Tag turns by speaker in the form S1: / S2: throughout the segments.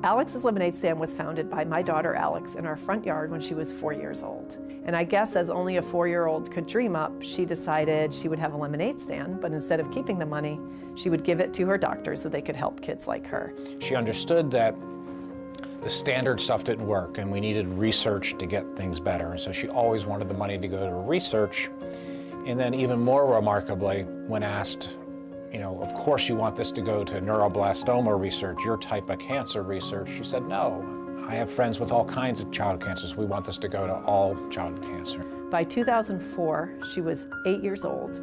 S1: Alex's Lemonade Stand was founded by my daughter Alex in our front yard when she was 4 years old. And I guess as only a 4-year-old could dream up, she decided she would have a lemonade stand, but instead of keeping the money, she would give it to her doctors so they could help kids like her.
S2: She understood that the standard stuff didn't work and we needed research to get things better. And so she always wanted the money to go to research. And then even more remarkably, when asked, of course you want this to go to neuroblastoma research, your type of cancer research, she said, no, I have friends with all kinds of child cancers. We want this to go to all child cancer.
S1: By 2004, she was 8 years old.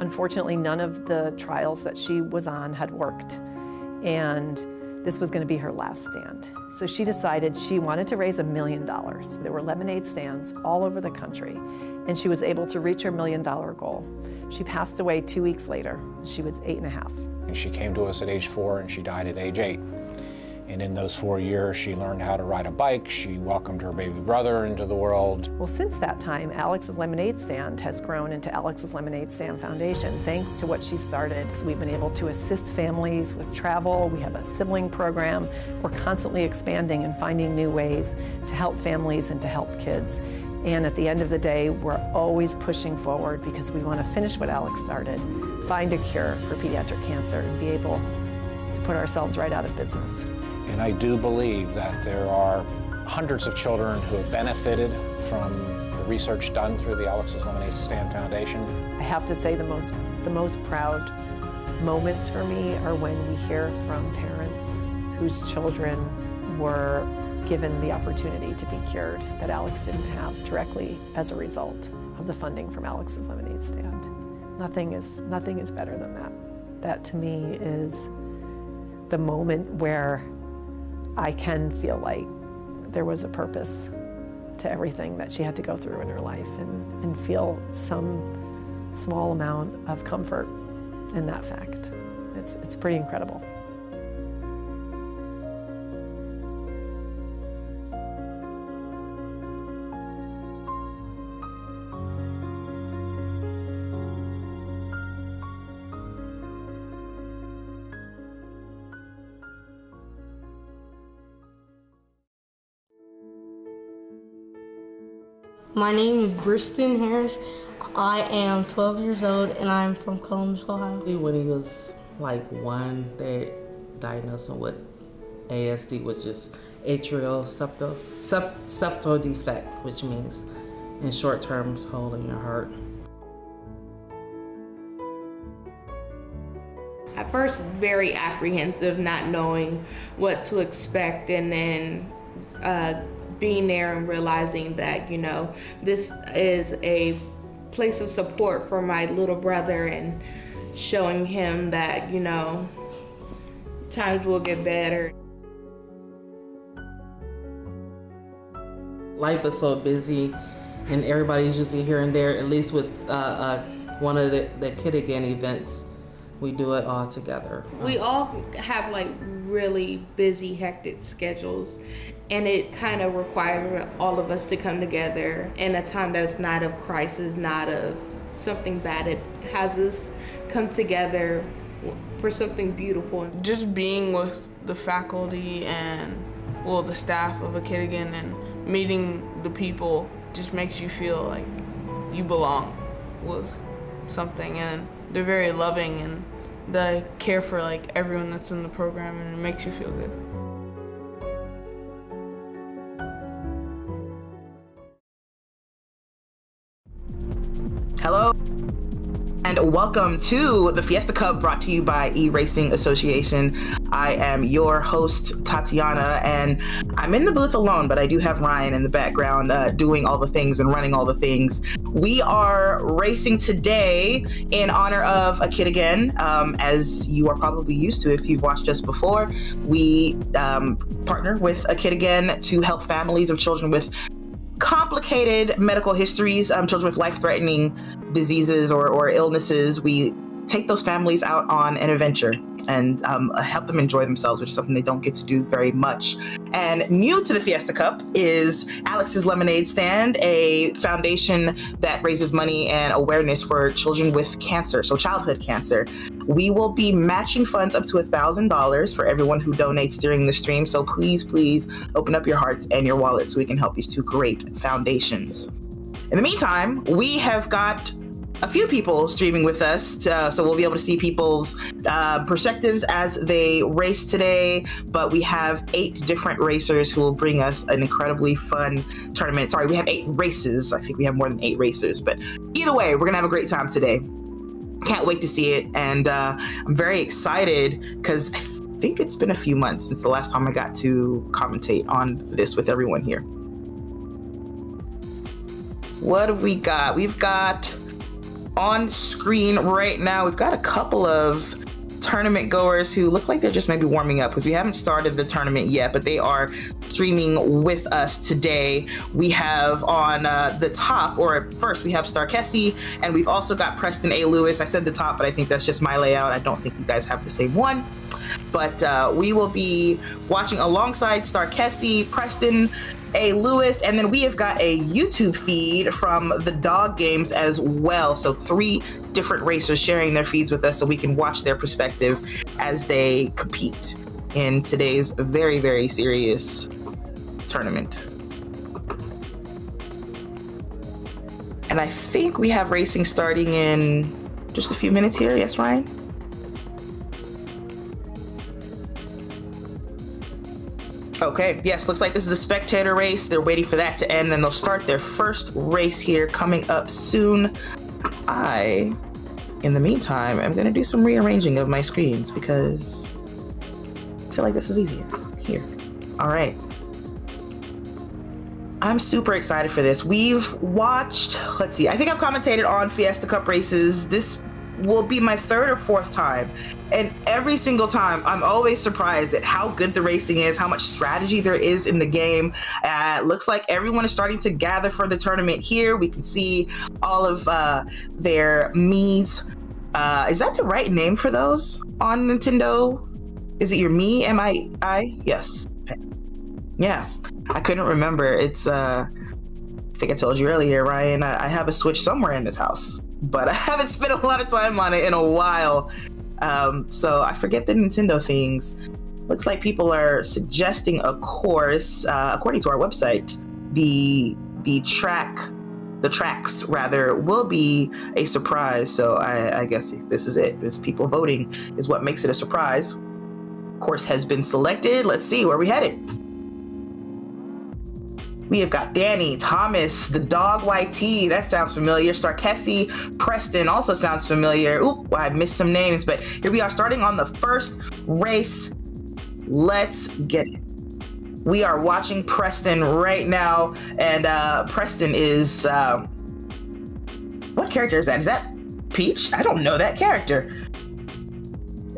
S1: Unfortunately, none of the trials that she was on had worked, and this was going to be her last stand. So she decided she wanted to raise $1 million. There were lemonade stands all over the country, and she was able to reach her $1 million goal. She passed away 2 weeks later. She was 8.5.
S2: She came to us at age 4 and she died at age 8. And in those 4 years, she learned how to ride a bike. She welcomed her baby brother into the world.
S1: Well, since that time, Alex's Lemonade Stand has grown into Alex's Lemonade Stand Foundation, thanks to what she started. So we've been able to assist families with travel. We have a sibling program. We're constantly expanding and finding new ways to help families and to help kids. And at the end of the day, we're always pushing forward because we want to finish what Alex started, find a cure for pediatric cancer, and be able to put ourselves right out of business.
S2: And I do believe that there are hundreds of children who have benefited from the research done through the Alex's Lemonade Stand Foundation.
S1: I have to say the most proud moments for me are when we hear from parents whose children were given the opportunity to be cured that Alex didn't have directly as a result of the funding from Alex's Lemonade Stand. Nothing is better than that. That to me is the moment where I can feel like there was a purpose to everything that she had to go through in her life and feel some small amount of comfort in that fact. It's pretty incredible.
S3: My name is Briston Harris. I am 12 years old and I'm from Columbus, Ohio.
S4: When he was like 1, they diagnosed him with ASD, which is atrial septal defect, which means in short terms, hole in your heart.
S5: At first, very apprehensive, not knowing what to expect, and then being there and realizing that, this is a place of support for my little brother and showing him that, times will get better.
S4: Life is so busy and everybody's usually here and there, at least with one of the Kid Again events. We do it all together.
S5: We all have really busy, hectic schedules, and it kind of requires all of us to come together in a time that's not of crisis, not of something bad. It has us come together for something beautiful.
S6: Just being with the faculty and, the staff of a Kid Again and meeting the people just makes you feel like you belong with something, and they're very loving and they care for everyone that's in the program, and it makes you feel good.
S7: Hello and welcome to the Fiesta Cup, brought to you by eRacing Association. I am your host, Tatiana, and I'm in the booth alone, but I do have Ryan in the background doing all the things and running all the things. We are racing today in honor of a Kid Again. As you are probably used to if you've watched us before, we partner with a Kid Again to help families of children with complicated medical histories, children with life-threatening diseases or illnesses. We take those families out on an adventure. and help them enjoy themselves, which is something they don't get to do very much. And new to the Fiesta Cup is Alex's Lemonade Stand, a foundation that raises money and awareness for children with cancer, so childhood cancer. We will be matching funds up to $1,000 for everyone who donates during the stream. So please open up your hearts and your wallets so we can help these two great foundations. In the meantime, we have got a few people streaming with us, so we'll be able to see people's perspectives as they race today. But we have 8 different racers who will bring us an incredibly fun tournament. Sorry, we have 8 races. I think we have more than 8 racers, but either way, we're gonna have a great time today. Can't wait to see it, and I'm very excited because I think it's been a few months since the last time I got to commentate on this with everyone here. What have we got? We've got on screen right now, we've got a couple of tournament goers who look like they're just maybe warming up because we haven't started the tournament yet, but they are streaming with us today. We have on the top, or first we have Starkessi, and we've also got Preston A. Lewis. I said the top, but I think that's just my layout. I don't think you guys have the same one. But we will be watching alongside Starkessi, Preston A. Lewis, and then we have got a YouTube feed from the dog games as well. So 3 different racers sharing their feeds with us so we can watch their perspective as they compete in today's very, very serious tournament. And I think we have racing starting in just a few minutes here. Yes, Ryan? Okay, yes, looks like this is a spectator race. They're waiting for that to end, and they'll start their first race here coming up soon. In the meantime, I'm gonna do some rearranging of my screens because I feel like this is easier. Here. All right. I'm super excited for this. We've watched, let's see, I think I've commentated on Fiesta Cup races. This will be my 3rd or 4th time. And every single time, I'm always surprised at how good the racing is, how much strategy there is in the game. Looks like everyone is starting to gather for the tournament here. We can see all of their Miis. Is that the right name for those on Nintendo? Is it your Mii, M-I-I? Yes. Yeah, I couldn't remember. It's, I think I told you earlier, Ryan, I have a Switch somewhere in this house, but I haven't spent a lot of time on it in a while. So I forget the Nintendo things. Looks like people are suggesting a course. According to our website, the tracks rather will be a surprise. So I guess this is it. This people voting is what makes it a surprise. Course has been selected. Let's see where we headed. We have got Danny, Thomas, the dog YT, that sounds familiar. Starkessi, Preston also sounds familiar. Oop, I missed some names, but here we are starting on the first race. Let's get it. We are watching Preston right now, and Preston is, what character is that? Is that Peach? I don't know that character.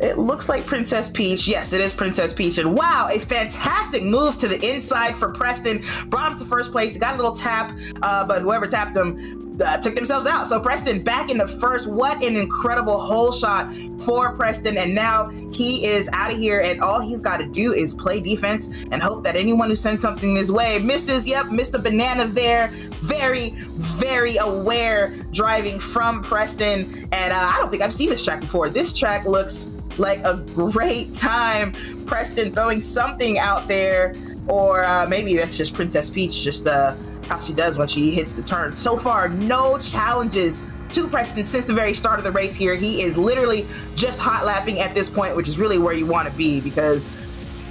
S7: It looks like Princess Peach. Yes, it is Princess Peach. And wow, a fantastic move to the inside for Preston. Brought him to first place. He got a little tap, but whoever tapped him took themselves out. So Preston back in the first. What an incredible hole shot for Preston. And now he is out of here, and all he's got to do is play defense and hope that anyone who sends something his way misses. Yep, missed a banana there. Very, very aware driving from Preston. And I don't think I've seen this track before. This track looks like a great time. Preston throwing something out there, or maybe that's just Princess Peach, just how she does when she hits the turn. So far, no challenges to Preston since the very start of the race here. He is literally just hot lapping at this point, which is really where you want to be, because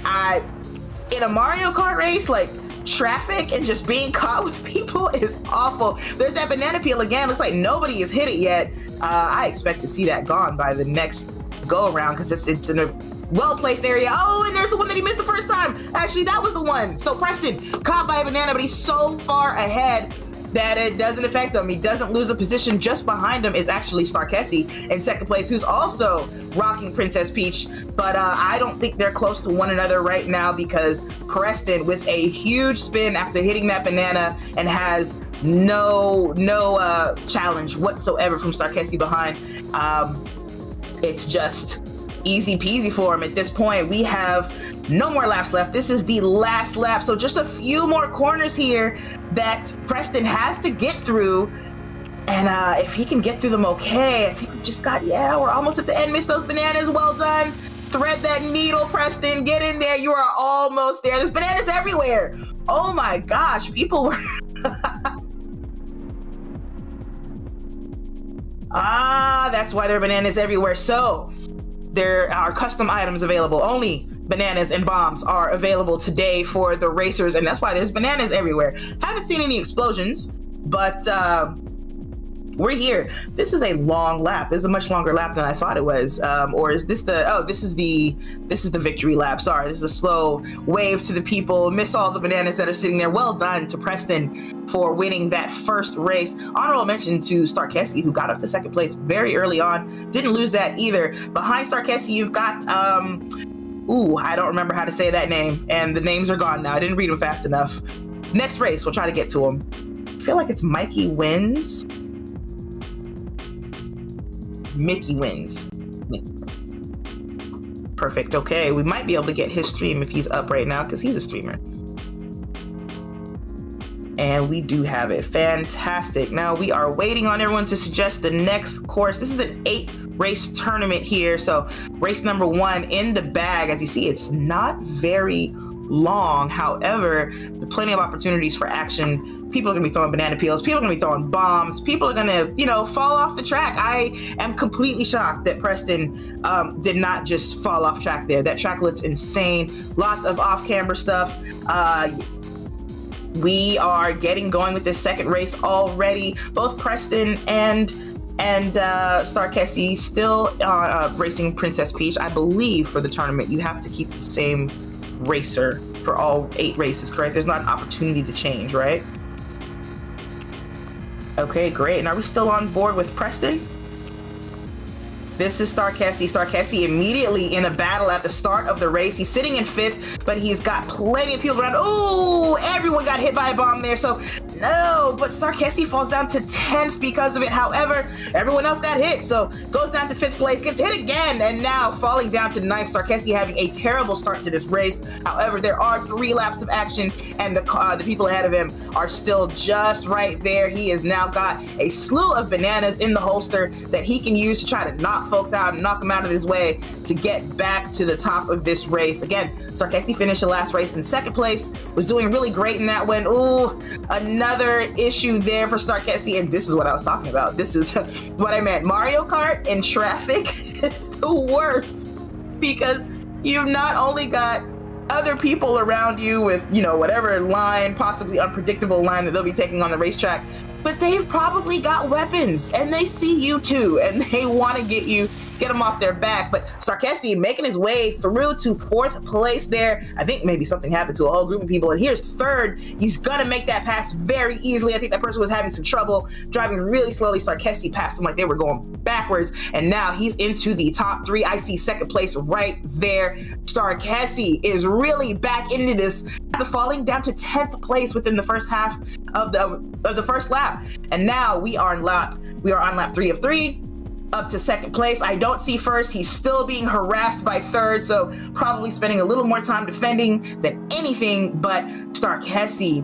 S7: in a Mario Kart race, like, traffic and just being caught with people is awful. There's that banana peel again. Looks like nobody has hit it yet. I expect to see that gone by the next go around because it's in a well-placed area. Oh, and there's the one that he missed the first time. Actually, that was the one. So Preston caught by a banana, but he's so far ahead that it doesn't affect him. He doesn't lose a position. Just behind him is actually Starkessi in second place, who's also rocking Princess Peach. But I don't think they're close to one another right now, because Preston, with a huge spin after hitting that banana, and has no challenge whatsoever from Starkessi behind. It's just easy peasy for him at this point. We have no more laps left. This is the last lap. So just a few more corners here that Preston has to get through. And if he can get through them okay, I think we've just got, we're almost at the end. Miss those bananas. Well done. Thread that needle, Preston. Get in there. You are almost there. There's bananas everywhere. Oh my gosh. People were... that's why there are bananas everywhere. So there are custom items available. Only bananas and bombs are available today for the racers, and that's why there's bananas everywhere. Haven't seen any explosions, but we're here. This is a long lap. This is a much longer lap than I thought it was. Or is this this is the victory lap. Sorry, this is a slow wave to the people. Miss all the bananas that are sitting there. Well done to Preston for winning that first race. Honorable mention to Starkessi, who got up to second place very early on. Didn't lose that either. Behind Starkessi, you've got I don't remember how to say that name, and the names are gone now. I didn't read them fast enough. Next race, we'll try to get to them. I feel like it's Mikey wins. Mickey wins. Perfect. Okay, we might be able to get his stream if he's up right now, because he's a streamer. And we do have it. Fantastic. Now we are waiting on everyone to suggest the next course. This is an 8-race tournament here. So race number 1 in the bag. As you see, it's not very long. However, there are plenty of opportunities for action. People are going to be throwing banana peels. People are going to be throwing bombs. People are going to, fall off the track. I am completely shocked that Preston did not just fall off track there. That track looks insane. Lots of off-camera stuff. We are getting going with this second race already. Both Preston and Starkessi still racing Princess Peach. I believe for the tournament, you have to keep the same racer for all 8 races, correct? There's not an opportunity to change, right? Okay, great. And are we still on board with Preston? This is Starkessi. Starkessi immediately in a battle at the start of the race. He's sitting in 5th, but he's got plenty of people around. Oh, everyone got hit by a bomb there. So no, but Starkessi falls down to 10th because of it. However, everyone else got hit. So goes down to 5th place, gets hit again, and now falling down to 9th. Starkessi having a terrible start to this race. However, there are 3 laps of action, and the people ahead of him are still just right there. He has now got a slew of bananas in the holster that he can use to try to knock folks out and knock them out of his way to get back to the top of this race. Again, Starkessi finished the last race in 2nd place, was doing really great in that one. Ooh, another issue there for Starkessi, and this is what I was talking about. This is what I meant. Mario Kart in traffic is the worst, because you've not only got other people around you with, whatever line, possibly unpredictable line that they'll be taking on the racetrack, but they've probably got weapons, and they see you too, and they want to get them off their back. But Starkessi making his way through to 4th place there. I think maybe something happened to a whole group of people, and here's 3rd. He's gonna make that pass very easily. I think that person was having some trouble driving really slowly. Starkessi passed him like they were going backwards, and now he's into the top 3. I see 2nd place right there. Starkessi is really back into this after falling down to 10th place within the first half of the first lap. And now we are on lap 3 of 3. Up to 2nd place. I don't see 1st. He's still being harassed by 3rd, so probably spending a little more time defending than anything. But Starkessi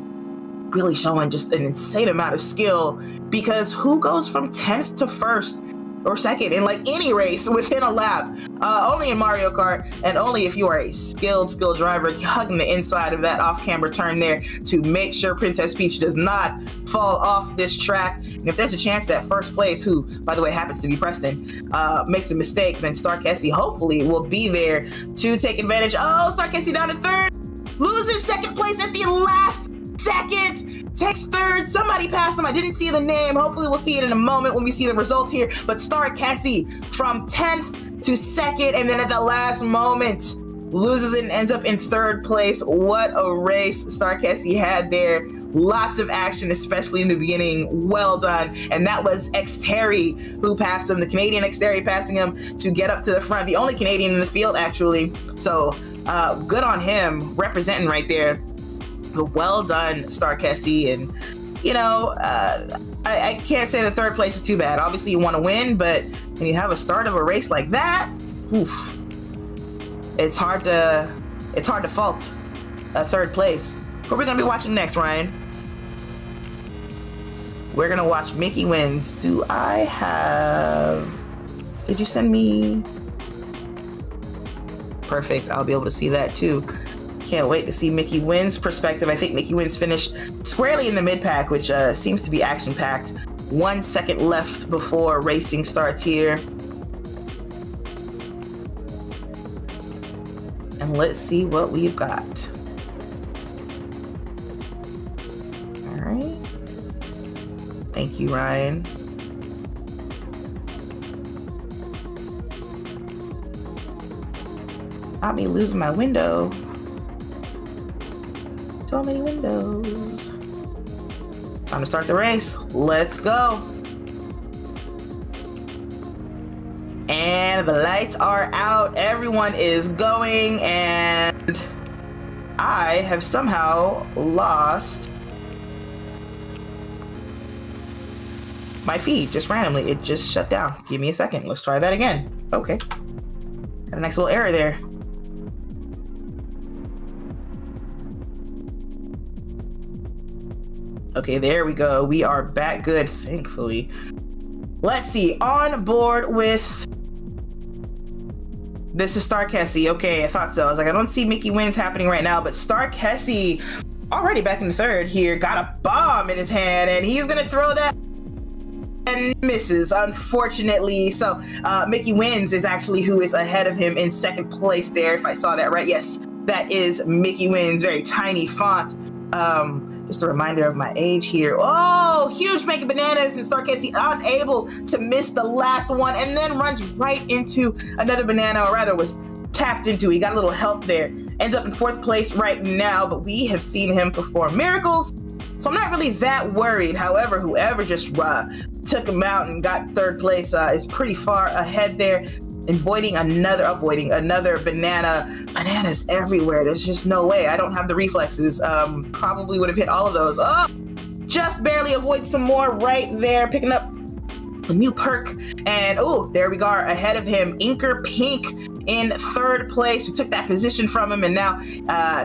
S7: really showing just an insane amount of skill, because who goes from 10th to 1st or 2nd in like any race within a lap? Only in Mario Kart, and only if you are a skilled driver, hugging the inside of that off-camera turn there to make sure Princess Peach does not fall off this track. And if there's a chance that 1st place, who by the way happens to be Preston, makes a mistake, then Starkessi hopefully will be there to take advantage. Oh, Starkessi down to 3rd, loses 2nd place at the last second, takes 3rd. Somebody passed him. I didn't see the name. Hopefully we'll see it in a moment when we see the results here. But Starkessi from 10th to 2nd, and then at the last moment loses it and ends up in 3rd place. What a race Starkessi had there. Lots of action, especially in the beginning. Well done. And that was Xterry who passed him, the Canadian Xterry passing him to get up to the front. The only Canadian in the field, actually. So good on him, representing right there. But well done, Starkessi. And, I can't say the 3rd place is too bad. Obviously, you want to win, but when you have a start of a race like that, oof, it's hard to fault a third place. What are we gonna be watching next, Ryan? We're gonna watch Mickey Wins. Did you send me? Perfect, I'll be able to see that too. Can't wait to see Mickey Wins' perspective. I think Mickey Wins finished squarely in the mid-pack, which seems to be action-packed. 1 second left before racing starts here. And let's see what we've got. All right. Thank you, Ryan. Not me losing my window. So many windows. Time to start the race. Let's go. And the lights are out. Everyone is going, and I have somehow lost my feed just randomly. It just shut down. Give me a second. Let's try that again. Okay. Got a nice little error there. Okay, there we go. We are back good, thankfully. Let's see. On board with... This is Starkessie. Okay, I thought so. I was like, I don't see Mickey Wins happening right now, but Starkessie already back in the third here, got a bomb in his hand, and he's gonna throw that and misses, unfortunately. So Mickey Wins is actually who is ahead of him in second place there, if I saw that right. Yes, that is Mickey Wins. Very tiny font. Just a reminder of my age here. Oh, huge making bananas, and Starkessie unable to miss the last one, and then runs right into another banana, or rather was tapped into. He got a little help there. Ends up in fourth place right now, but we have seen him perform miracles, so I'm not really that worried. However, whoever just took him out and got third place is pretty far ahead there. Avoiding another banana. Bananas everywhere. There's just no way. I don't have the reflexes. Probably would have hit all of those. Oh, just barely avoid some more right there. Picking up a new perk. And oh, there we go. Ahead of him, Inker Pink in third place. We took that position from him, and now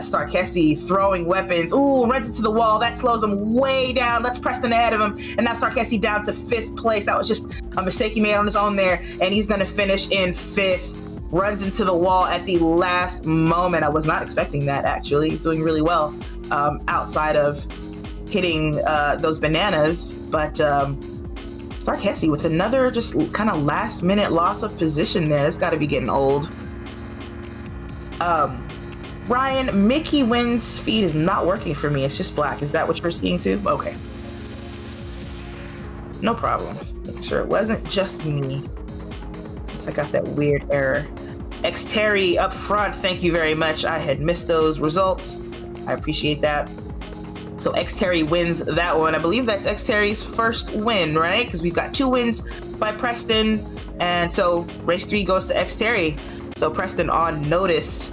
S7: Starkessie throwing weapons. Ooh, runs into the wall. That slows him way down. Let's Preston ahead of him. And now Starkessie down to fifth place. That was just a mistake he made on his own there. And he's going to finish in fifth. Runs into the wall at the last moment. I was not expecting that, actually. He's doing really well outside of hitting those bananas. But Starkessie with another just kind of last minute loss of position there. That's got to be getting old. Ryan, Mickey Wins feed is not working for me. It's just black. Is that what you're seeing too? Okay. No problem. Making sure it wasn't just me. I got that weird error. X Terry up front, thank you very much. I had missed those results. I appreciate that. So X Terry wins that one. I believe that's X Terry's first win, right? Because we've got 2 wins by Preston. And so race 3 goes to X Terry. So Preston on notice.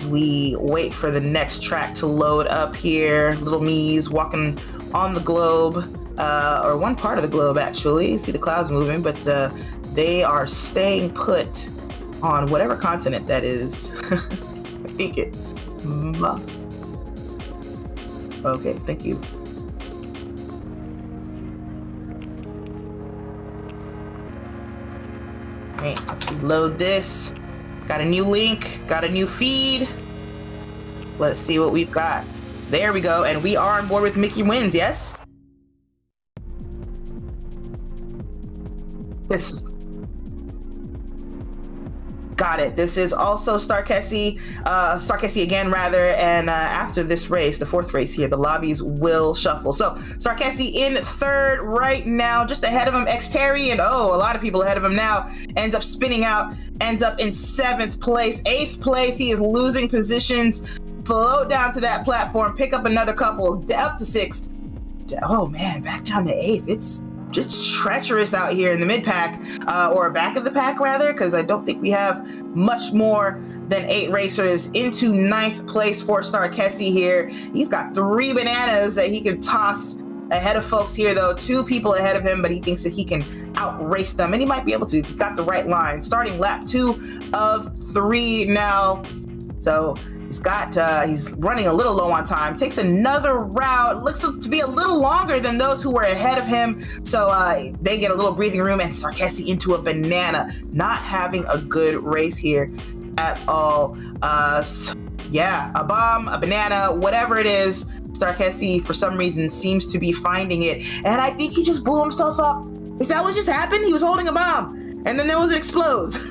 S7: We wait for the next track to load up here. Little me's walking on the globe. Or one part of the globe, actually. You see the clouds moving, but they are staying put on whatever continent that is. I think it. Okay, thank you. Okay, let's reload this. Got a new link, got a new feed. Let's see what we've got. There we go, and we are on board with Mickey Wins, yes? Got it. This is also Starkessie again, rather. And after this race, the 4th race here, the lobbies will shuffle. So Starkessie in third right now, just ahead of him, X Terry, and oh, a lot of people ahead of him now. Ends up spinning out, ends up in 7th place. 8th place, he is losing positions. Float down to that platform, pick up another couple, up to 6th. Oh man, back down to 8th. It's treacherous out here in the mid-pack, or back of the pack rather, because I don't think we have much more than 8 racers. Into 9th place for Starkessie here. He's got 3 bananas that he can toss ahead of folks here, though. 2 people ahead of him, but he thinks that he can outrace them, and he might be able to if he got the right line. Starting lap 2 of 3 now. So he's running a little low on time. Takes another route. Looks to be a little longer than those who were ahead of him. So they get a little breathing room, and Starkessi into a banana. Not having a good race here at all. Yeah, a bomb, a banana, whatever it is. Starkessi, for some reason, seems to be finding it. And I think he just blew himself up. Is that what just happened? He was holding a bomb, and then there was an explosion.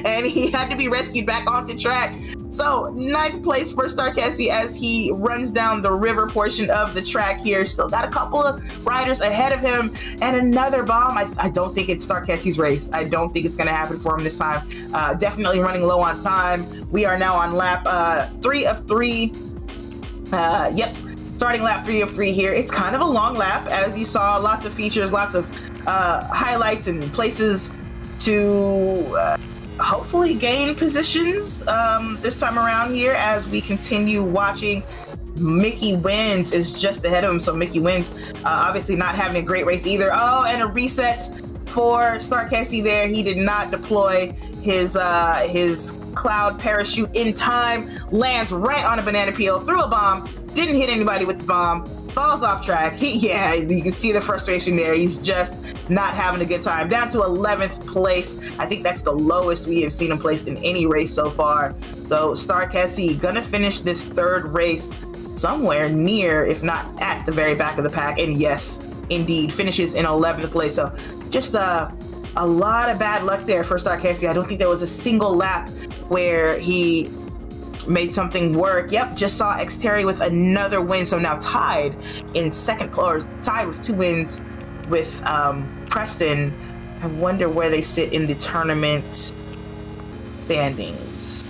S7: and he had to be rescued back onto track. So 9th place for Starkessi as he runs down the river portion of the track here. Still got a couple of riders ahead of him, and another bomb. I don't think it's Starkessi's race. I don't think it's going to happen for him this time. Definitely running low on time. We are now on lap 3 of 3. Yep, starting lap 3 of 3 here. It's kind of a long lap, as you saw. Lots of features, lots of highlights and places to hopefully gain positions this time around here as we continue watching. Mickey Wins is just ahead of him, so Mickey Wins obviously not having a great race either. Oh, and a reset for Starkessi there. He did not deploy his cloud parachute in time, lands right on a banana peel, threw a bomb, didn't hit anybody with the bomb, falls off track. Yeah, you can see the frustration there. He's just not having a good time. Down to 11th place. I think that's the lowest we have seen him placed in any race so far. So Starkessi gonna finish this 3rd race somewhere near, if not at the very back of the pack. And yes, indeed, finishes in 11th place. So just a lot of bad luck there for Starkessi. I don't think there was a single lap where he made something work. Yep, just saw Xterry with another win. So now tied in 2nd, or tied with 2 wins with Preston. I wonder where they sit in the tournament standings.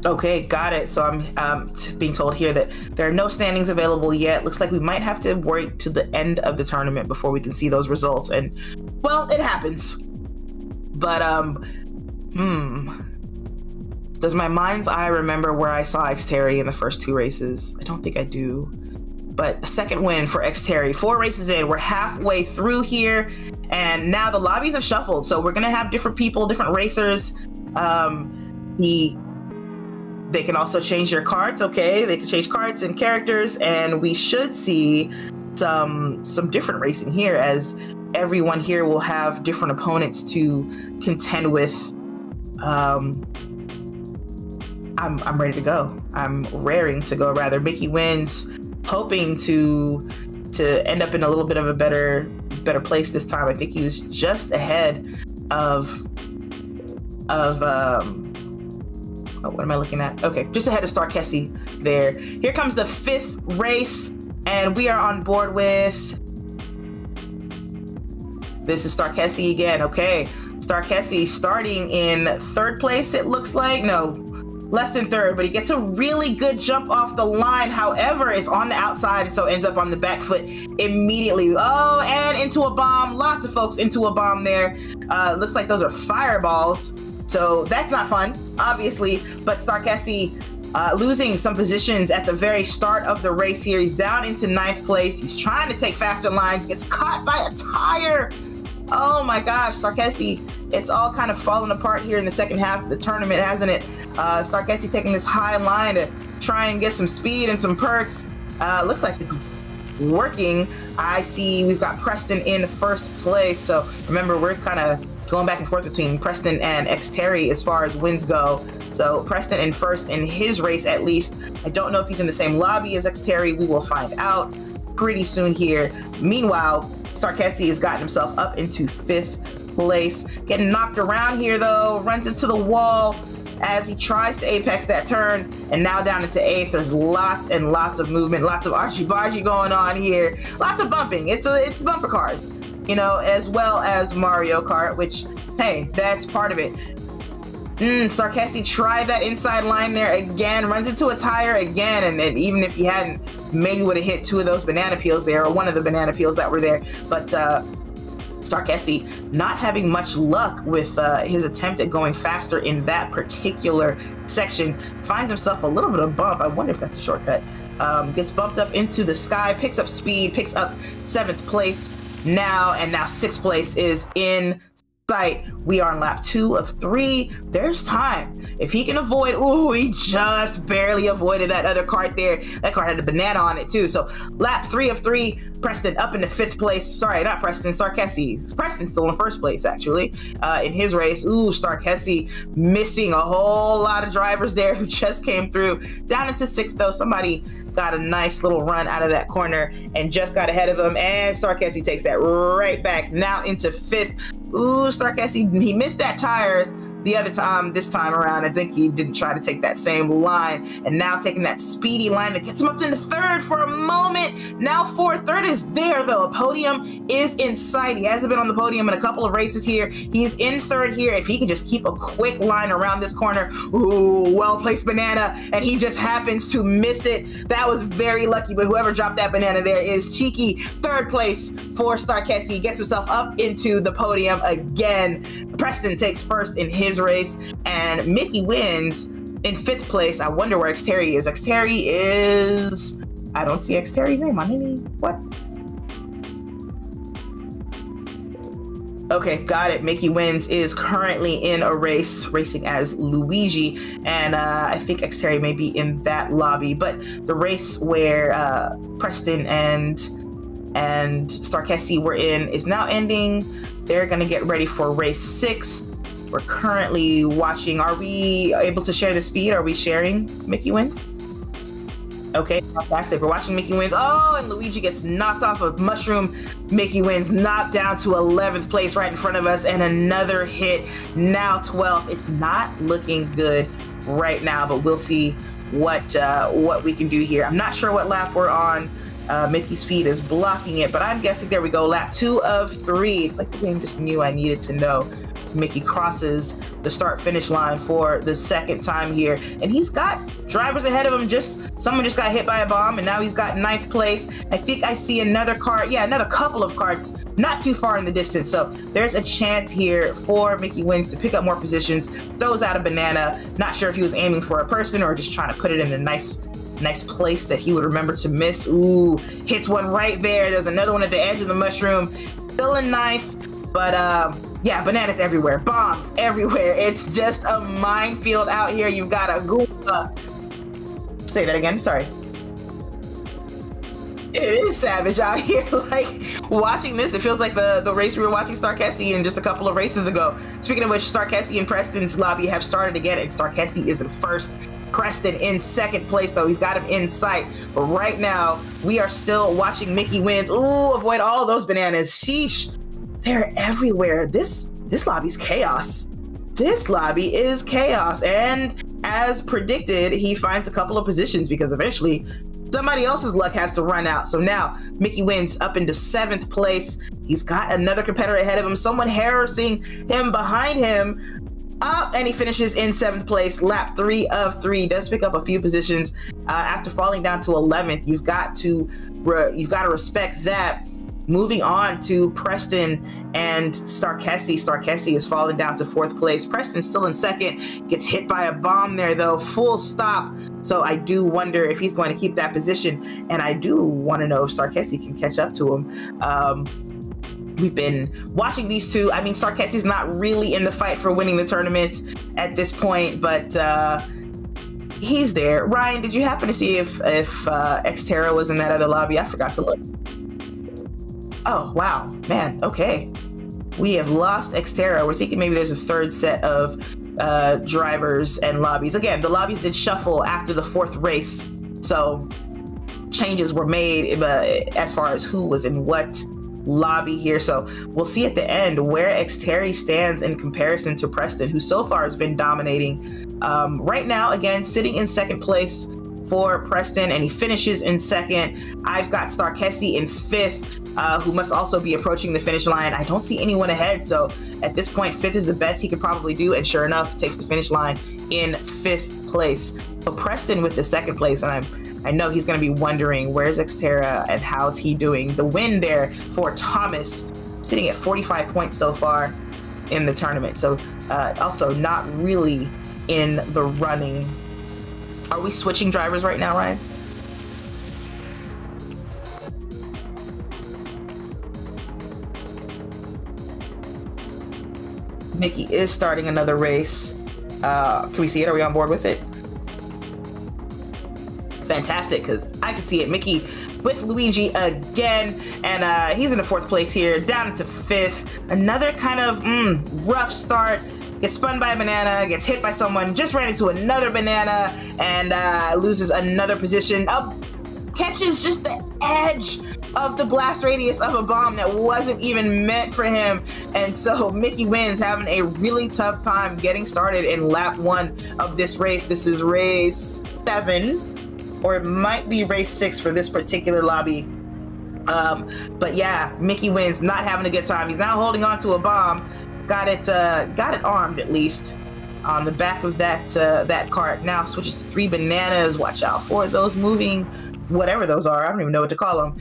S7: Okay, got it. So I'm being told here that there are no standings available yet. Looks like we might have to wait to the end of the tournament before we can see those results. And, well, it happens. But, does my mind's eye remember where I saw Xterry in the first 2 races? I don't think I do. But a 2nd win for Xterry. 4 races in. We're halfway through here. And now the lobbies have shuffled. So we're going to have different people, different racers. They can also change their cards, okay? They can change cards and characters, and we should see some different racing here, as everyone here will have different opponents to contend with. I'm ready to go. I'm raring to go, rather. Mickey Wins, hoping to end up in a little bit of a better place this time. I think he was just ahead of what am I looking at? Okay, just ahead of Starkessi there. Here comes the 5th race, and we are on board with... This is Starkessi again. Okay, Starkessi starting in 3rd place, it looks like. No, less than 3rd, but he gets a really good jump off the line. However, it's on the outside, and so ends up on the back foot immediately. Oh, and into a bomb. Lots of folks into a bomb there. Looks like those are fireballs. So that's not fun, obviously, but Starkessi losing some positions at the very start of the race here. He's down into 9th place. He's trying to take faster lines, gets caught by a tire. Oh my gosh, Starkessi, it's all kind of falling apart here in the second half of the tournament, hasn't it? Starkessi taking this high line to try and get some speed and some perks. Looks like it's working. I see we've got Preston in first place. So remember, we're kind of going back and forth between Preston and Xterry as far as wins go. So Preston in first in his race, at least. I don't know if he's in the same lobby as Xterry. We will find out pretty soon here. Meanwhile, Starkessi has gotten himself up into 5th place. Getting knocked around here though, runs into the wall as he tries to apex that turn, and now down into 8th. There's lots and lots of movement, lots of argy-bargy going on here, lots of bumping. It's bumper cars, you know, as well as Mario Kart, which, hey, that's part of it. Starkessi tried that inside line there again, runs into a tire again, and even if he hadn't, maybe would have hit 2 of those banana peels there, or one of the banana peels that were there. But Starkessi not having much luck with his attempt at going faster in that particular section. Finds himself a little bit of bump. I wonder if that's a shortcut. Gets bumped up into the sky, picks up speed, picks up 7th place. now, and now 6th place is in sight. We are on lap 2 of 3. There's time. If he can avoid, ooh, he just barely avoided that other cart there. That cart had a banana on it too. So lap 3 of 3, Preston up into 5th place. Sorry, not Preston, Starkessi. Preston's still in 1st place actually in his race. Ooh, Starkessi missing a whole lot of drivers there who just came through. Down into 6th though. Somebody got a nice little run out of that corner and just got ahead of him, and Starkessi takes that right back now into 5th. Ooh, Starkessi, he missed that tire the other time. This time around, I think he didn't try to take that same line, and now taking that speedy line that gets him up into 3rd for a moment. Now 4th, 3rd is there though. A podium is in sight. He hasn't been on the podium in a couple of races here. He's in 3rd here. If he can just keep a quick line around this corner, ooh, well-placed banana, and he just happens to miss it. That was very lucky, but whoever dropped that banana there is cheeky. 3rd place for Starkessi, gets himself up into the podium again. Preston takes 1st in his race, and Mickey wins in 5th place. I wonder where Xterry is. Xterry is... I don't see Xterry's name on any... What? Okay, got it. Mickey Wins is currently in a race, racing as Luigi, and I think Xterry may be in that lobby. But the race where Preston and Starkessi were in is now ending. They're gonna get ready for race 6. We're currently watching. Are we able to share the speed? Are we sharing Mickey Wins? Okay, fantastic. We're watching Mickey Wins. Oh, and Luigi gets knocked off of Mushroom. Mickey Wins knocked down to 11th place right in front of us, and another hit. Now 12th. It's not looking good right now, but we'll see what we can do here. I'm not sure what lap we're on. Mickey's feed is blocking it, but I'm guessing, there we go, lap 2 of 3. It's like the game just knew I needed to know. Mickey crosses the start-finish line for the 2nd time here, and he's got drivers ahead of him. Someone just got hit by a bomb, and now he's got 9th place. I think I see another cart, another couple of carts not too far in the distance, so there's a chance here for Mickey Wins to pick up more positions. Throws out a banana. Not sure if he was aiming for a person or just trying to put it in a nice place that he would remember to miss. Ooh, hits one right there. There's another one at the edge of the mushroom. Still a knife, but yeah, bananas everywhere, bombs everywhere. It's just a minefield out here. You've got to go. Say that again. Sorry. It is savage out here. Like, watching this, it feels like the race we were watching Starkessi in just a couple of races ago. Speaking of which, Starkessi and Preston's lobby have started again, and Starkessi is in 1st. Preston in 2nd place though. He's got him in sight. But right now, we are still watching Mickey Wins. Ooh, avoid all those bananas. Sheesh. They're everywhere. This lobby's chaos. This lobby is chaos. And as predicted, he finds a couple of positions because eventually somebody else's luck has to run out. So now Mickey Wins up into 7th place. He's got another competitor ahead of him, someone harassing him behind him. Up, and he finishes in 7th place. Lap 3 of 3. Does pick up a few positions after falling down to 11th. You've got to respect that. Moving on to Preston and Starkessi. Starkessi is falling down to 4th place. Preston's still in 2nd. Gets hit by a bomb there though. Full stop. So I do wonder if he's going to keep that position, and I do want to know if Starkessi can catch up to him. We've been watching these two. I mean, Starkessi's not really in the fight for winning the tournament at this point, but he's there. Ryan, did you happen to see if Xterra was in that other lobby? I forgot to look. Oh, wow. Man, okay. We have lost Xterra. We're thinking maybe there's a 3rd set of drivers and lobbies. Again, the lobbies did shuffle after the 4th race, so changes were made as far as who was in what lobby here. So we'll see at the end where Xterry stands in comparison to Preston, who so far has been dominating. Right now, again, sitting in 2nd place for Preston, and he finishes in 2nd. I've got Starkessi in 5th, who must also be approaching the finish line. I don't see anyone ahead, so at this point, 5th is the best he could probably do, and sure enough, takes the finish line in 5th place. So Preston with the 2nd place, and I know he's going to be wondering, where's Xterra and how's he doing? The win there for Thomas, sitting at 45 points so far in the tournament. So also not really in the running. Are we switching drivers right now, Ryan? Mickey is starting another race. Can we see it? Are we on board with it? Fantastic, because I can see it. Mickey with Luigi again, and he's in the 4th place here, down into 5th. Another kind of rough start. Gets spun by a banana, gets hit by someone, just ran into another banana, and loses another position. Catches just the edge of the blast radius of a bomb that wasn't even meant for him. And so Mickey wins, having a really tough time getting started in lap 1 of this race. This is race 7, or it might be race 6 for this particular lobby. But yeah, Mickey wins, not having a good time. He's now holding on to a bomb. Got it armed at least on the back of that cart. Now switches to 3 bananas. Watch out for those moving, whatever those are. I don't even know what to call them.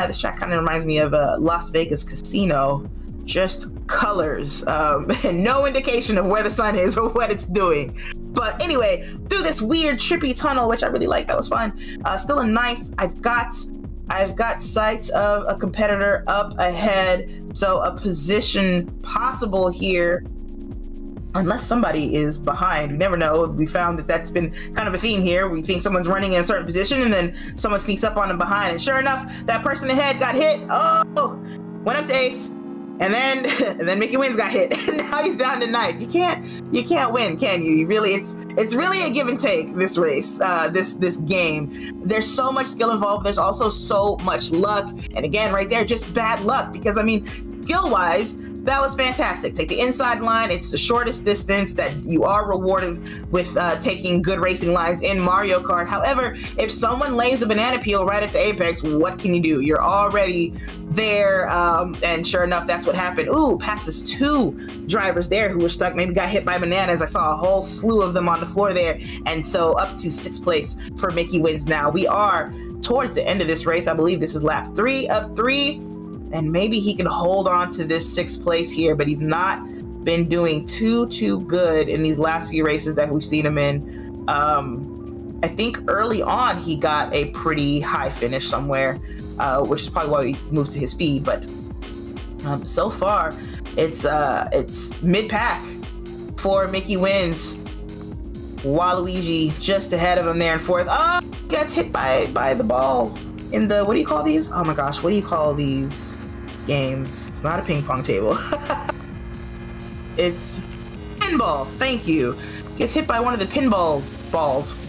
S7: This track kind of reminds me of a Las Vegas casino. Just colors and no indication of where the sun is or what it's doing. But anyway, through this weird trippy tunnel, which I really liked, that was fun. Still in 9th. I've got sights of a competitor up ahead, so a position possible here, unless somebody is behind. We never know. We found that that's been kind of a theme here. We think someone's running in a certain position, and then someone sneaks up on them behind, and sure enough, that person ahead got hit. Oh, went up to 8th. And then Mickey Wins got hit, and now he's down to 9th. You can't win, can you? You really, it's really a give and take, this race, this game. There's so much skill involved. There's also so much luck, and again, right there, just bad luck. Because I mean, skill-wise, that was fantastic. Take the inside line. It's the shortest distance that you are rewarded with taking good racing lines in Mario Kart. However, if someone lays a banana peel right at the apex, what can you do? You're already there, and sure enough, that's what happened. Ooh, passes 2 drivers there who were stuck, maybe got hit by bananas. I saw a whole slew of them on the floor there, and so up to 6th place for Mickey Wins now. We are towards the end of this race. I believe this is lap 3 of 3. And maybe he can hold on to this 6th place here, but he's not been doing too good in these last few races that we've seen him in. I think early on he got a pretty high finish somewhere, which is probably why he moved to his speed. But so far, it's mid-pack for Mickey Wins. Waluigi just ahead of him there in 4th. Oh, he got hit by the ball in the, what do you call these? Oh my gosh, what do you call these games? It's not a ping pong table. It's pinball. Thank you. Gets hit by one of the pinball balls.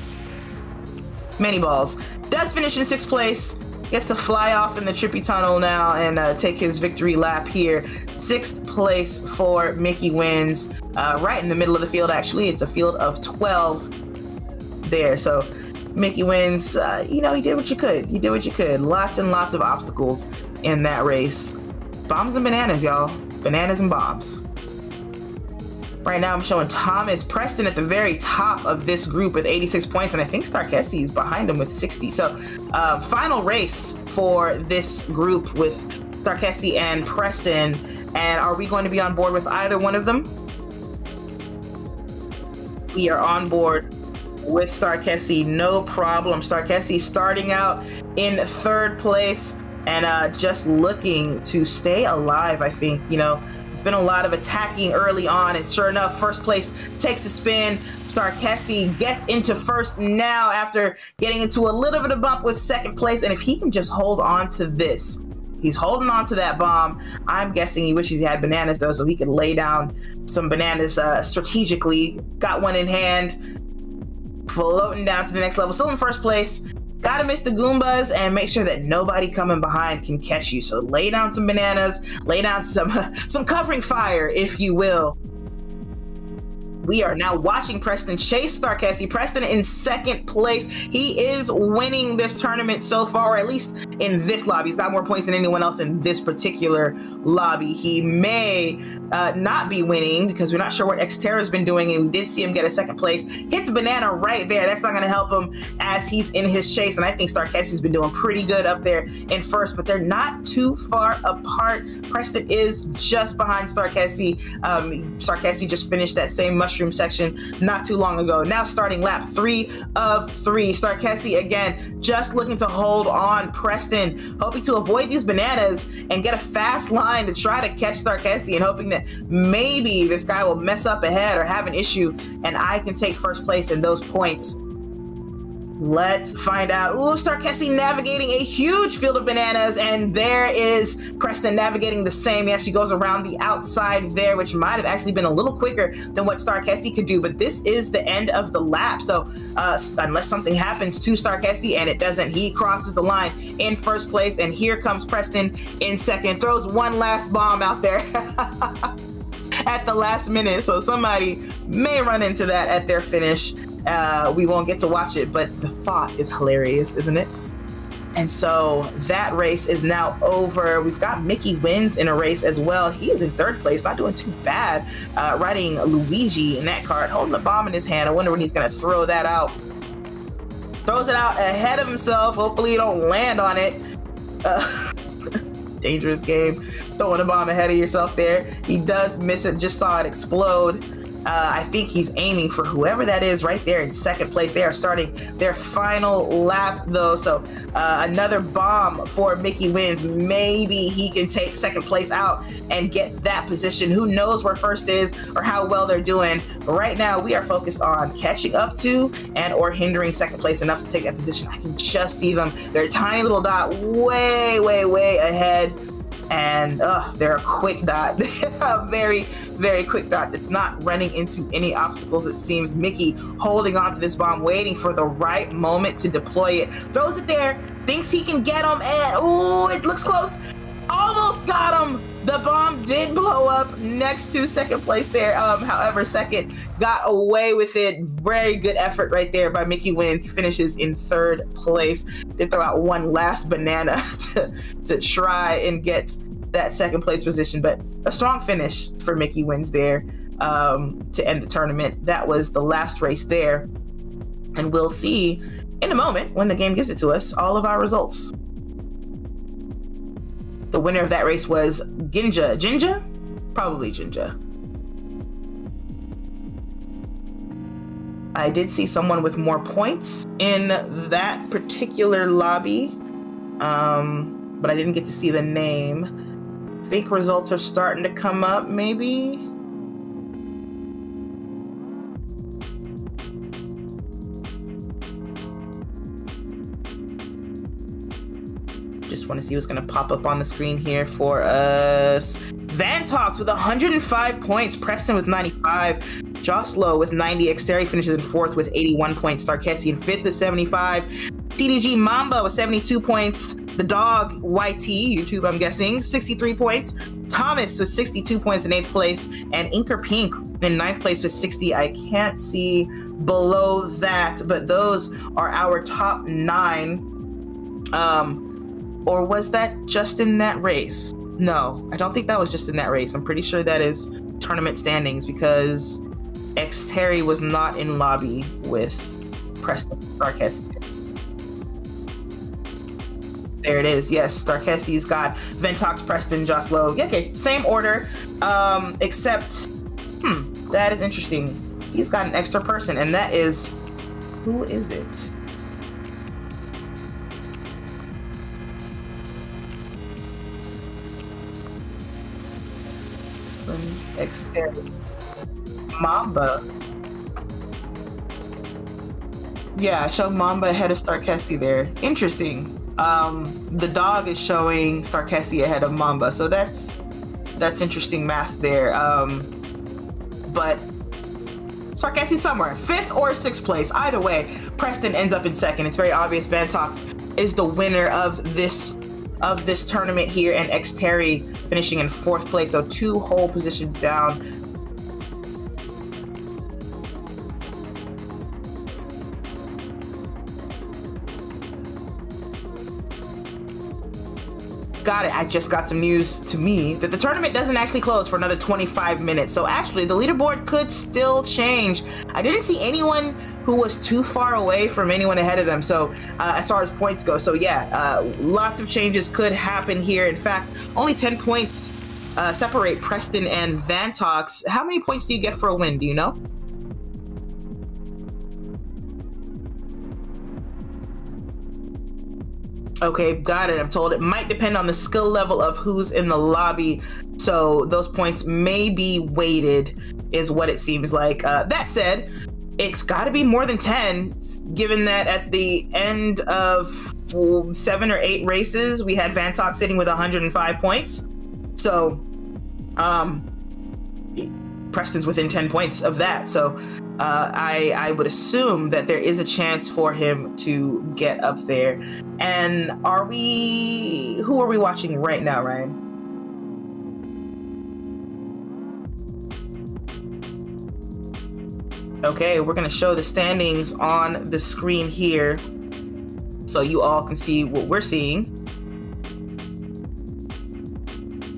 S7: Many balls. Does finish in 6th place. Gets to fly off in the trippy tunnel now and take his victory lap here. 6th place for Mickey Wins. Right in the middle of the field, actually. It's a field of 12 there. So Mickey Wins, he did what you could. You did what you could. Lots and lots of obstacles in that race. Bombs and bananas, y'all. Bananas and bombs. Right now I'm showing Thomas Preston at the very top of this group with 86 points, and I think Starkessi is behind him with 60. So final race for this group with Starkessi and Preston. And are we going to be on board with either one of them? We are on board with Starkessi, no problem. Starkessi starting out in 3rd place and just looking to stay alive, I think. There's been a lot of attacking early on, and sure enough, 1st place takes a spin. Starkessi gets into 1st now after getting into a little bit of bump with 2nd place, and if he can just hold on to this, he's holding on to that bomb. I'm guessing he wishes he had bananas, though, so he could lay down some bananas strategically. Got one in hand, floating down to the next level. Still in 1st place. Gotta miss the Goombas and make sure that nobody coming behind can catch you. So lay down some bananas, lay down some covering fire, if you will. We are now watching Preston chase Starkessi. Preston in 2nd place. He is winning this tournament so far, or at least in this lobby. He's got more points than anyone else in this particular lobby. He may not be winning because we're not sure what Xterra's been doing, and we did see him get a 2nd place. Hits a banana right there. That's not going to help him as he's in his chase, and I think Starkessi's been doing pretty good up there in 1st, but they're not too far apart. Preston is just behind Starkessi. Starkessi just finished that same mushroom section not too long ago. Now starting lap 3 of 3. Starkessi again just looking to hold on. Preston Preston hoping to avoid these bananas and get a fast line to try to catch Starkesi, and hoping that maybe this guy will mess up ahead or have an issue and I can take first place in those points. Let's find out. Ooh, Starkesi navigating a huge field of bananas, and there is Preston navigating the same. Yes, she goes around the outside there, which might have actually been a little quicker than what Starkesi could do, but this is the end of the lap. So unless something happens to Starkesi, and it doesn't, he crosses the line in first place, and here comes Preston in second. Throws one last bomb out there at the last minute, so somebody may run into that at their finish. We won't get to watch it, but the thought is hilarious, isn't it? And so that race is now over. We've got Mickey Wins in a race as well. He is in third place, not doing too bad, riding Luigi in that kart, holding the bomb in his hand. I wonder when he's gonna throw that out. Throws it out ahead of himself. Hopefully you don't land on it. Dangerous game, throwing a bomb ahead of yourself there. He does miss it, just saw it explode. I think he's aiming for whoever that is right there in second place. They are starting their final lap though, so another bomb for Mickey Wins. Maybe he can take second place out and get that position. Who knows where first is or how well they're doing. But right now we are focused on catching up to and or hindering second place enough to take that position. I can just see them. They're a tiny little dot way, way, way ahead. And they're a quick dot, a very, very quick dot that's not running into any obstacles, it seems. Mickey holding on to this bomb, waiting for the right moment to deploy it. Throws it there, thinks he can get him, and ooh, it looks close. Almost got him. The bomb did blow up next to second place there. However, second got away with it. Very good effort right there by Mickey Wins. He finishes in third place. Did throw out one last banana to try and get that second place position, but a strong finish for Mickey Wins there to end the tournament. That was the last race there. And we'll see in a moment, when the game gives it to us, all of our results. The winner of that race was Jinja? Probably Jinja. I did see someone with more points in that particular lobby, but I didn't get to see the name. I think results are starting to come up, maybe? Just want to see what's going to pop up on the screen here for us. Vantox with 105 points, Preston with 95, Joslo with 90, Xteri finishes in fourth with 81 points, Starkesi in fifth with 75, TDG Mamba with 72 points, The Dog YT, YouTube I'm guessing, 63 points, Thomas with 62 points in 8th place, and Inker Pink in 9th place with 60. I can't see below that, but those are our top 9. Or was that just in that race? No, I don't think that was just in that race. I'm pretty sure that is tournament standings because Xteri was not in lobby with Preston Starkesi. There it is. Yes, Starkesi's got Ventox, Preston, Joslo. Okay, same order, except, that is interesting. He's got an extra person, and that is, who is it? Xteri. Mamba. Yeah, show Mamba ahead of Starkesi there. Interesting. The Dog is showing Starkesi ahead of Mamba, so that's interesting math there. But Starkesi somewhere, 5th or 6th place. Either way, Preston ends up in 2nd. It's very obvious Vantox is the winner of this tournament here, and Xteri finishing in 4th place, so 2 whole positions down. Got it. I just got some news to me that the tournament doesn't actually close for another 25 minutes. So actually the leaderboard could still change. I didn't see anyone who was too far away from anyone ahead of them. So as far as points go. So yeah, lots of changes could happen here. In fact, only 10 points separate Preston and Vantox. How many points do you get for a win? Do you know? Okay, got it. I'm told it might depend on the skill level of who's in the lobby. So those points may be weighted, is what it seems like. That said, it's got to be more than 10, given that at the end of 7 or 8 races, we had Vantok sitting with 105 points. So, Preston's within 10 points of that. So, I would assume that there is a chance for him to get up there. And who are we watching right now, Ryan? Okay, we're gonna show the standings on the screen here so you all can see what we're seeing.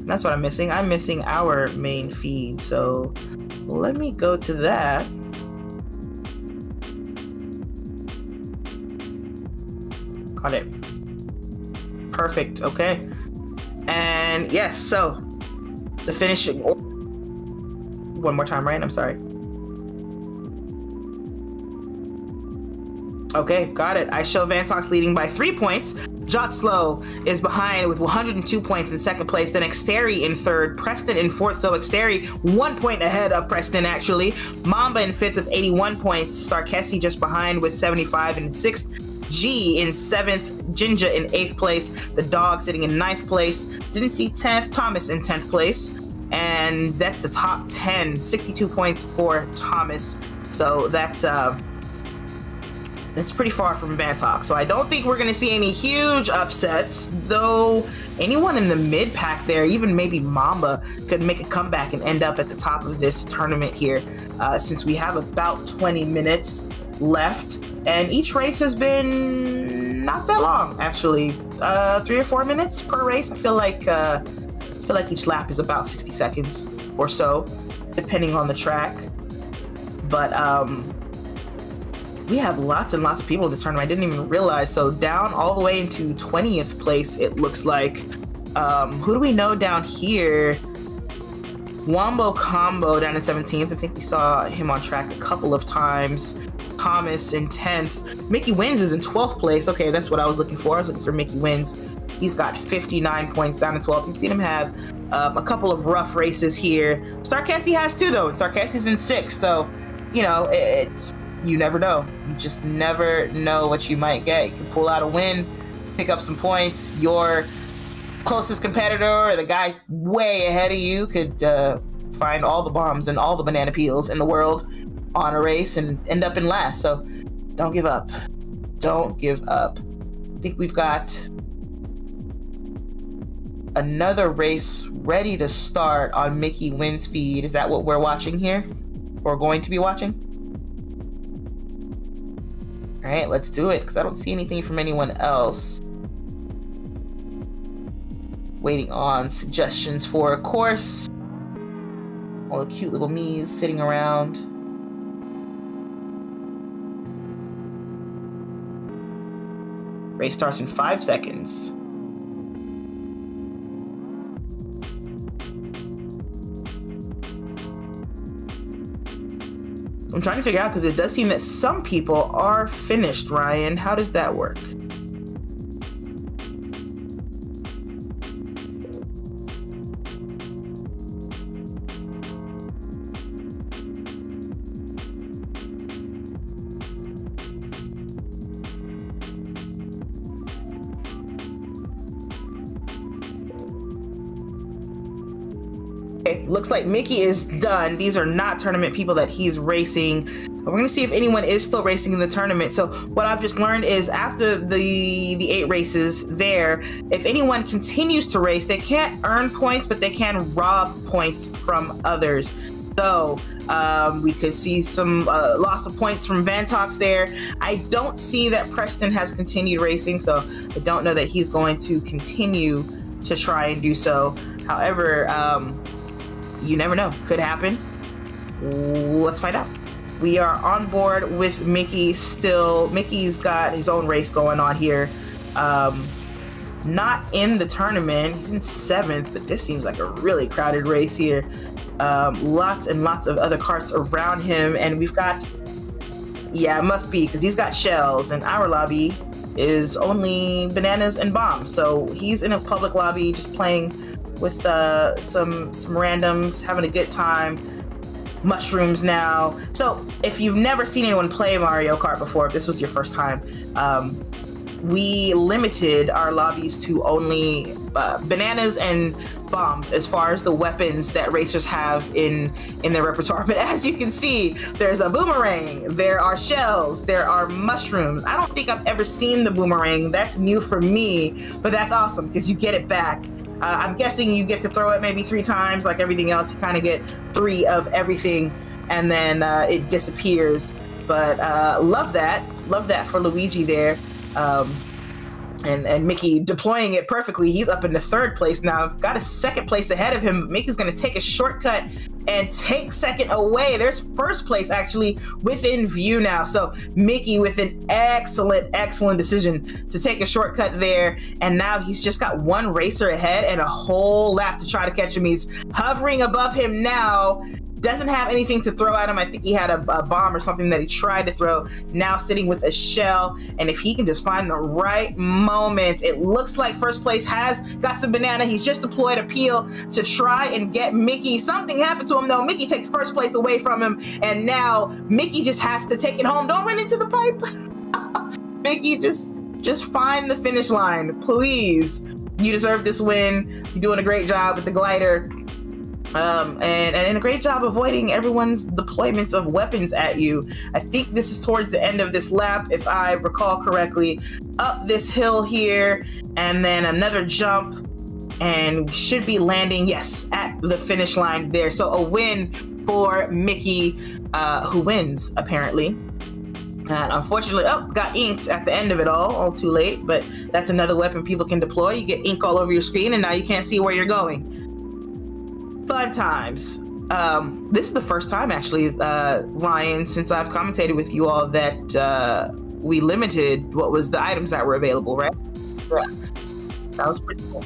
S7: That's what I'm missing. I'm missing our main feed, so let me go to that. Got it. Perfect, okay. And yes, so the finishing, one more time, Ryan, I'm sorry. Okay, got it. I show Vantok's leading by 3 points. Jotslow is behind with 102 points in second place. Then Xteri in third. Preston in fourth. So Xteri 1 point ahead of Preston, actually. Mamba in fifth with 81 points. Starkesi just behind with 75 in sixth. G in seventh. Jinja in eighth place. The Dog sitting in ninth place. Didn't see 10th. Thomas in 10th place. And that's the top 10. 62 points for Thomas. So that's pretty far from Vantok. So I don't think we're going to see any huge upsets, though anyone in the mid pack there, even maybe Mamba, could make a comeback and end up at the top of this tournament here, since we have about 20 minutes left. And each race has been not that long, actually. 3 or 4 minutes per race. I feel like each lap is about 60 seconds or so, depending on the track. But we have lots and lots of people in this tournament. I didn't even realize. So down all the way into 20th place, it looks like. Who do we know down here? Wombo Combo down in 17th. I think we saw him on track a couple of times. Thomas in 10th. Mickey Wins is in 12th place. Okay, that's what I was looking for. I was looking for Mickey Wins. He's got 59 points down in 12th. You've seen him have a couple of rough races here. Starkesi has too, though. Starkesi's in 6th. So, you know, you never know. You just never know what you might get. You can pull out a win, pick up some points. Your closest competitor or the guy way ahead of you could find all the bombs and all the banana peels in the world on a race and end up in last. So don't give up. Don't give up. I think we've got another race ready to start on Mickey Wins feed. Is that what we're watching here? Or going to be watching? All right, let's do it, because I don't see anything from anyone else. Waiting on suggestions for a course. All the cute little me's sitting around. Race starts in 5 seconds. I'm trying to figure out, because it does seem that some people are finished, Ryan. How does that work? Okay, looks like Mickey is done. These are not tournament people that he's racing. But we're gonna see if anyone is still racing in the tournament. So what I've just learned is after the 8 races there, if anyone continues to race, they can't earn points, but they can rob points from others. So we could see some loss of points from Vantox there. I don't see that Preston has continued racing, so I don't know that he's going to continue to try and do so. However, you never know. Could happen. Let's find out. We are on board with Mickey still. Mickey's got his own race going on here. Not in the tournament. He's in 7th, but this seems like a really crowded race here. Lots and lots of other carts around him. And we've got, yeah, it must be, because he's got shells. And our lobby is only bananas and bombs. So he's in a public lobby just playing with some randoms, having a good time. Mushrooms now. So if you've never seen anyone play Mario Kart before, if this was your first time, we limited our lobbies to only bananas and bombs as far as the weapons that racers have in their repertoire. But as you can see, there's a boomerang, there are shells, there are mushrooms. I don't think I've ever seen the boomerang. That's new for me, but that's awesome because you get it back. I'm guessing you get to throw it maybe 3 times, like everything else. You kind of get 3 of everything, and then it disappears. But love that for Luigi there. And Mickey deploying it perfectly. He's up in the 3rd place now. Got a 2nd place ahead of him. Mickey's going to take a shortcut and take 2nd away. There's 1st place actually within view now. So Mickey with an excellent decision to take a shortcut there. And now he's just got 1 racer ahead and a whole lap to try to catch him. He's hovering above him now. Doesn't have anything to throw at him. I think he had a bomb or something that he tried to throw. Now sitting with a shell. And if he can just find the right moment, it looks like 1st place has got some banana. He's just deployed a peel to try and get Mickey. Something happened to him though. Mickey takes 1st place away from him. And now Mickey just has to take it home. Don't run into the pipe. Mickey, just find the finish line, please. You deserve this win. You're doing a great job with the glider. And a great job avoiding everyone's deployments of weapons at you. I think this is towards the end of this lap, if I recall correctly. Up this hill here, and then another jump, and should be landing, yes, at the finish line there. So a win for Mickey, who wins, apparently. And unfortunately, got inked at the end of it all too late, but that's another weapon people can deploy. You get ink all over your screen, and now you can't see where you're going. Fun times. This is the first time, actually, Ryan, since I've commentated with you all that we limited what was the items that were available, right? Yeah, that was pretty cool.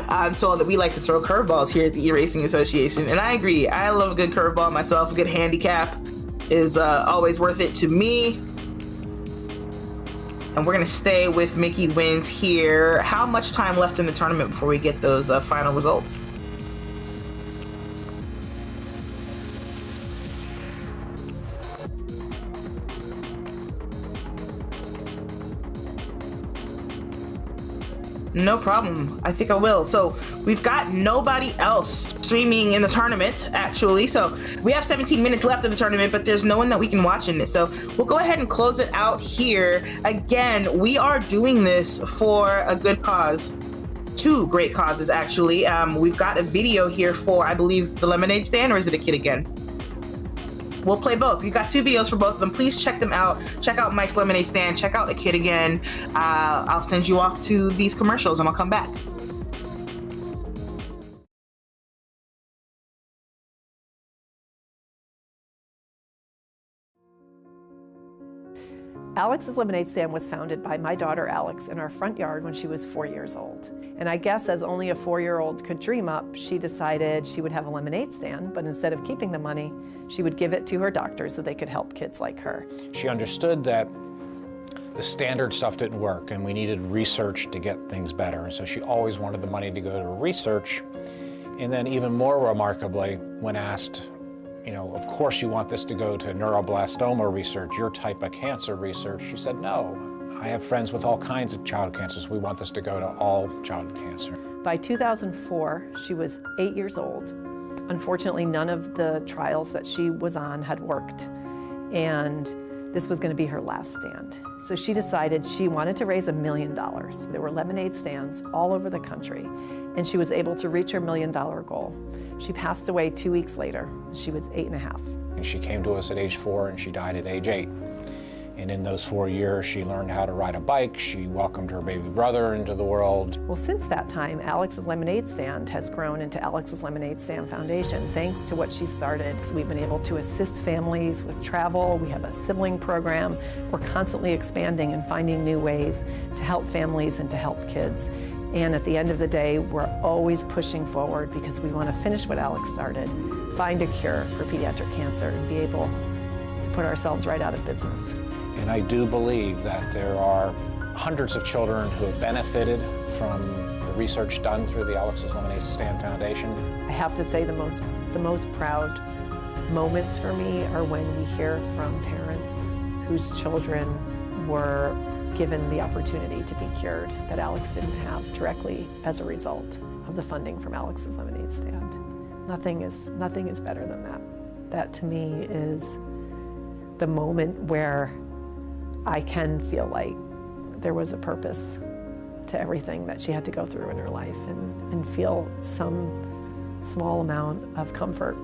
S7: I'm told that we like to throw curveballs here at the eRacing Association, and I agree. I love a good curveball myself. A good handicap is always worth it to me. And we're going to stay with Mickey wins here. How much time left in the tournament before we get those final results? No problem. I think I will. So we've got nobody else streaming in the tournament, actually. So we have 17 minutes left of the tournament, but there's no one that we can watch in it. So we'll go ahead and close it out here. Again, we are doing this for a good cause. 2 great causes, actually. We've got a video here for, I believe, the lemonade stand, or is it a kid again? We'll play both. We've got 2 videos for both of them. Please check them out. Check out Mike's Lemonade Stand. Check out A Kid Again. I'll send you off to these commercials and I'll come back.
S1: Alex's Lemonade Stand was founded by my daughter Alex in our front yard when she was 4 years old. And I guess as only a 4-year-old could dream up, she decided she would have a lemonade stand, but instead of keeping the money, she would give it to her doctors so they could help kids like her.
S2: She understood that the standard stuff didn't work and we needed research to get things better. And so she always wanted the money to go to research. And then even more remarkably, when asked, you know, of course you want this to go to neuroblastoma research, your type of cancer research, she said, no, I have friends with all kinds of child cancers. We want this to go to all child cancer.
S1: By 2004, she was 8 years old. Unfortunately, none of the trials that she was on had worked, and this was going to be her last stand. So she decided she wanted to raise $1 million. There were lemonade stands all over the country, and she was able to reach her $1 million goal. She passed away 2 weeks later. She was 8.5.
S2: And she came to us at age 4 and she died at age 8. And in those 4 years, she learned how to ride a bike. She welcomed her baby brother into the world.
S1: Well, since that time, Alex's Lemonade Stand has grown into Alex's Lemonade Stand Foundation, thanks to what she started. So we've been able to assist families with travel. We have a sibling program. We're constantly expanding and finding new ways to help families and to help kids. And at the end of the day, we're always pushing forward because we want to finish what Alex started, find a cure for pediatric cancer, and be able to put ourselves right out of business.
S2: And I do believe that there are hundreds of children who have benefited from the research done through the Alex's Lemonade Stand Foundation.
S1: I have to say the most proud moments for me are when we hear from parents whose children were given the opportunity to be cured that Alex didn't have directly as a result of the funding from Alex's Lemonade Stand. Nothing is better than that. That to me is the moment where I can feel like there was a purpose to everything that she had to go through in her life, and feel some small amount of comfort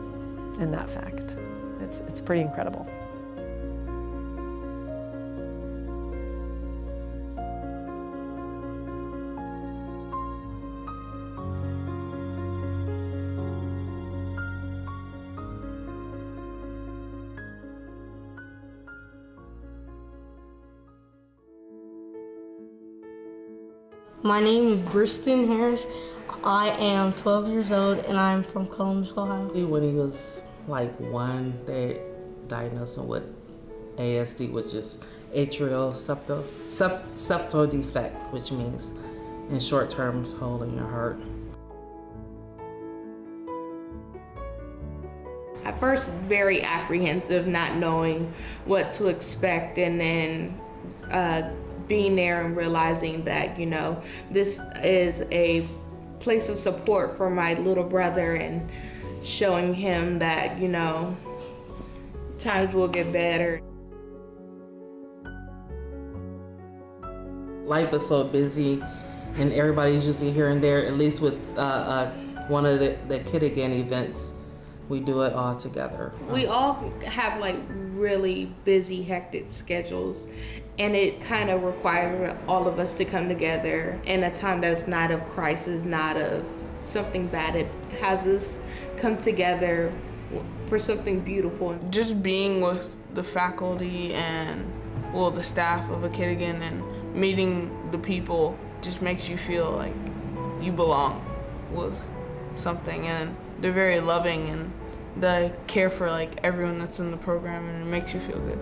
S1: in that fact. It's pretty incredible.
S3: My name is Briston Harris. I am 12 years old and I'm from Columbus, Ohio.
S4: When he was like one, they diagnosed him with ASD, which is atrial septal defect, which means in short terms, hole in your heart.
S5: At first, very apprehensive, not knowing what to expect, and then being there and realizing that, this is a place of support for my little brother, and showing him that, times will get better.
S4: Life is so busy and everybody's usually here and there, at least with one of the Kid Again events. We do it all together.
S5: We all have really busy, hectic schedules, and it kind of requires all of us to come together in a time that's not of crisis, not of something bad. It has us come together for something beautiful.
S6: Just being with the faculty and, the staff of a Kid Again and meeting the people just makes you feel like you belong with something, and they're very loving and they care for everyone that's in the program, and it makes you feel good.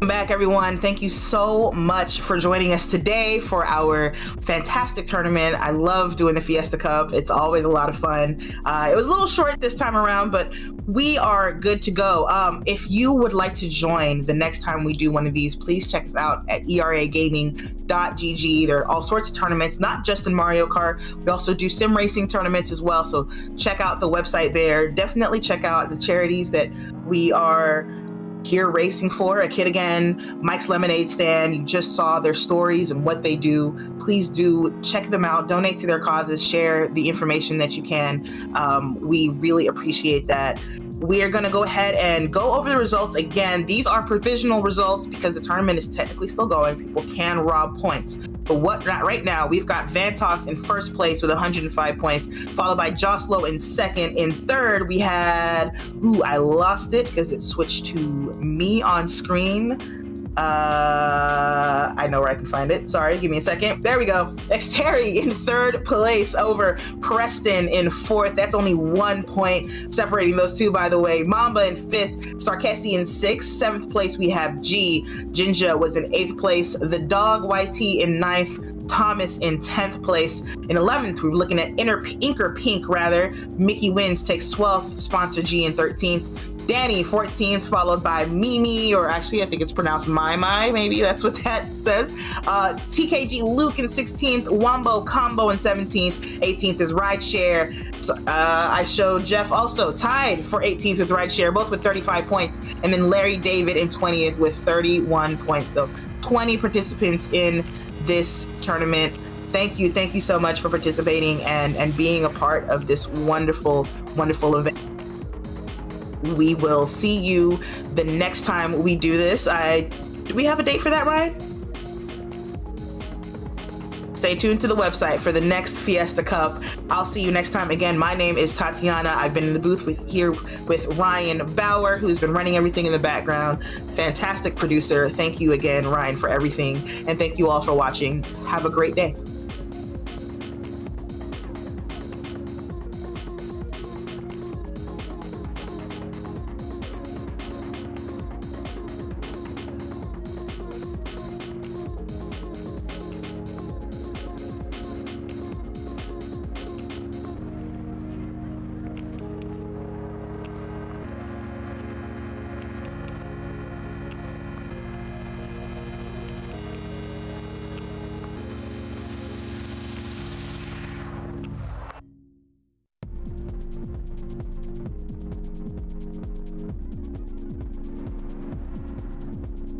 S7: Welcome back, everyone. Thank you so much for joining us today for our fantastic tournament. I love doing the Fiesta Cup. It's always a lot of fun. It was a little short this time around, but we are good to go. If you would like to join the next time we do one of these, please check us out at eragaming.gg. There are all sorts of tournaments, not just in Mario Kart. We also do sim racing tournaments as well. So check out the website there. Definitely check out the charities that we are here racing for. A Kid Again, Mike's Lemonade Stand. You just saw their stories and what they do. Please do check them out, donate to their causes, share the information that you can. We really appreciate that. We are going to go ahead and go over the results again. These are provisional results because the tournament is technically still going. People can rob points. But right now, we've got Vantox in first place with 105 points, followed by Joslo in second. In third, we had, I lost it because it switched to me on screen. I know where I can find it. Sorry, give me a second. There we go. Xterry in third place over Preston in fourth. That's only 1 point separating those two, by the way. Mamba in fifth, Starkesi in sixth. Seventh place, we have G. Jinja was in eighth place. The Dog YT in ninth. Thomas in 10th place. In 11th, we're looking at Inker Pink, rather. Mickey Wins takes 12th. Sponsor G in 13th. Danny 14th, followed by Mimi, or actually I think it's pronounced My, maybe that's what that says. TKG Luke in 16th, Wombo Combo in 17th, 18th is Rideshare. So, I showed Jeff also tied for 18th with Rideshare, both with 35 points, and then Larry David in 20th with 31 points. So 20 participants in this tournament. Thank you so much for participating and being a part of this wonderful, wonderful event. We will see you the next time we do this. Do we have a date for that, Ryan? Stay tuned to the website for the next Fiesta Cup. I'll see you next time. Again, my name is Tatiana. I've been in the booth here with Ryan Bauer, who's been running everything in the background. Fantastic producer. Thank you again, Ryan, for everything. And thank you all for watching. Have a great day.